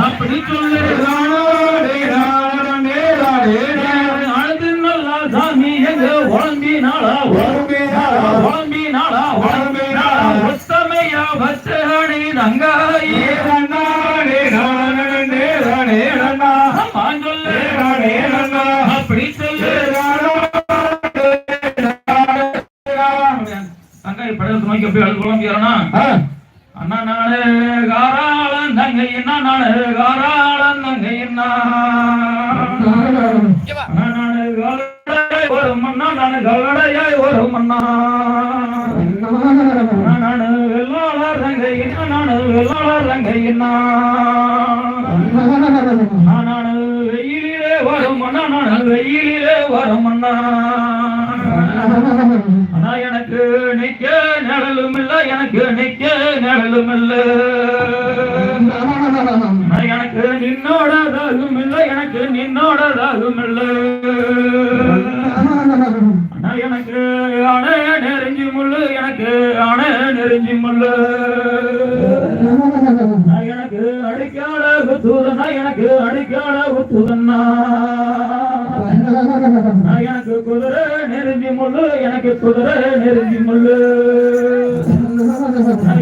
அப்படி சொல்லு அழுது நல்லா சாமி எங்க உழம்பினாளா உத்தமையா பச்சகணி தங்காயே அப்படி சொல்லு தங்காய் படத்தை நோக்கி போய் அழுது குழம்பியாரனா அண்ணா நானு காராளன் தங்கை என்ன நானு காராளன் தங்கை என்ன நானு ஒரு மண்ணா நானு கல்லடையாய் ஒரு மண்ணா நானு வெள்ளாளர் தங்கை என்ன நானு வெள்ளாளர் தங்கை என்ன நானு வெயிலிலே வரும் மண்ணா நானு வெயிலிலே வரும் மண்ணா ஆனா எனக்கு நிக்க நிழலும் இல்ல எனக்கு நிக்க நிழலும் இல்ல எனக்கு நின்னோடதாகும் இல்ல எனக்கு நின்னோடதாகும் இல்ல எனக்கு அணை நெருஞ்சி முள்ளு எனக்கு அணை நெருஞ்சி முள்ளு எனக்கு அடிக்கால குத்துதன்னா எனக்கு அடிக்கால குத்துதன்னா எனக்கு குதிரை நெருஞ்சி முள்ளு எனக்கு குதிரை நெருஞ்சி முள்ளு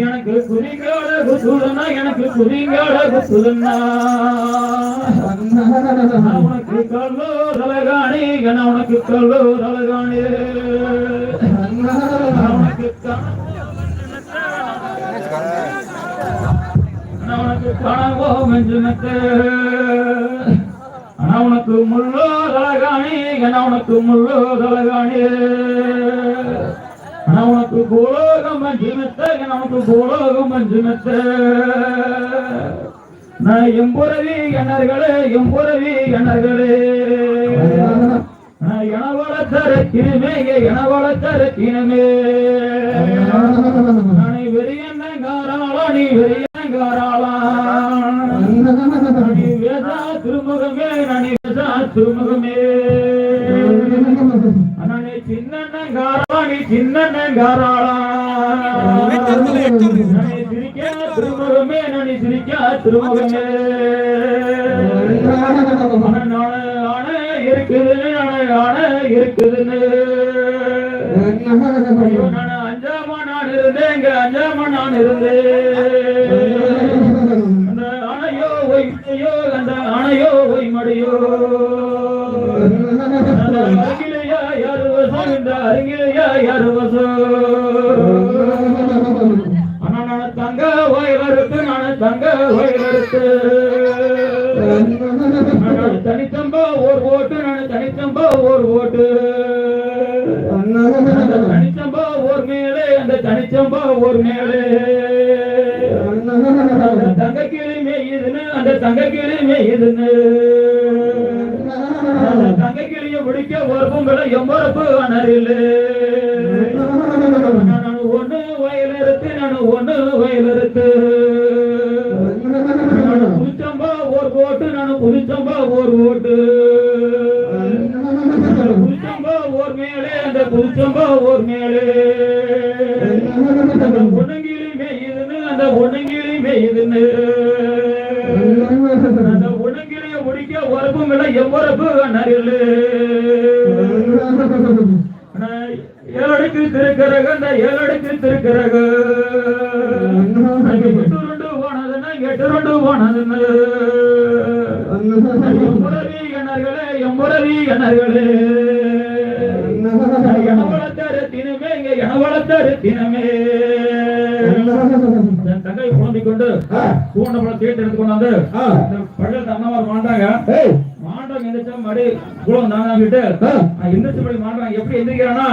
எனக்கு குறிங்கால குத்துதன்னா எனக்கு குறிங்கால குத்துதன்னா உனக்கு கல்லோ தலகாணி என உனக்கு கல்லோ தலகாணி உனக்கு கனவோ மெஞ்சுனத்து உனக்கு முள்ளோ தலகாணி என உனக்கு முள்ளோ தலகாணி உனக்கு பூலோகம் மஞ்சுமெத்த என உனக்கு பூலோகம் மஞ்சுமெத்த எம்புறவி எண்ணர்களே எம்புறவி எண்ணர்களே எனவளத்தரத்தினமே எனவளத்தரத்தினமே நீ வெறியண்ணங்காராளா நீ வெறியங்காராளா நீ வேதா திருமுகமே நீ வேதா திருமுகமே நீ சின்னண்ணங்காரா நீ சின்னண்ணங்காராளா சிரிக்கா திருமுகமே நீ சிரிக்கா திருமுகமே இருக்குதுன்னு அஞ்சாம நான் இருந்தேன் இங்க அஞ்சாம நான் இருந்தேன் அந்த அணையோ ஒய்மையோ அந்த அணையோ ஒய்மடியோ அருகிலையா யாரு வசம் இந்த அருகிலையா யாரு வசம் ஆனா நான் தங்க வயலறுத்து நான் தங்க வயலறுத்து தனித்தம்பா ஒரு ஓட்டு நான் தனித்தம்பா ஒரு ஓட்டு தனித்தம்பா ஒரு மேலே அந்த தனித்தம்பா ஒரு மேலே தங்க கிளி மேயுதுன்னு அந்த தங்க கிளி மேயுதுன்னு தங்க கிளிய பிடிக்க ஒரு பொங்கலை எம்பரப்பு அணரில் நான் ஒண்ணு வயலறுத்து நான் ஒண்ணு வயலறுத்து புதுச்சம்பா ஒரு ஓட்டு நான் புதுச்சம்பா ஒரு ஓட்டு புதுச்சம்பா ஒரு மேலே அந்த புதுச்சம்பா ஒரு மேலே ஒண்ணங்கிளி மேயுதுன்னு அந்த ஒண்ணங்கிளி மேயுதுன்னு அந்த ஒண்ணங்கிளிய முடிக்க உறப்பும் இல்லை எவ்வரப்பு நரில் ஏழடுக்கு திருக்கரக அந்த ஏழடுக்கு திருக்கரக எட்டு ரெண்டு போனதுன்னு எம்புறவி கணர்களே எம்புறவி கணர்களே எனவளத்தரத்தினமே இங்க எனவளத்தரத்தினமே தங்கை குழந்தை கொண்டு பூண்டப்பழம் தீட்டு எடுத்து கொண்டாந்து பழத்தை அண்ணாவார் மாண்டாங்க மாண்டவங்க எந்திரிச்சா மடி குளம் தாங்கிட்டு எந்திரிச்சு படி மாண்டாங்க எப்படி எந்திரிக்கிறானா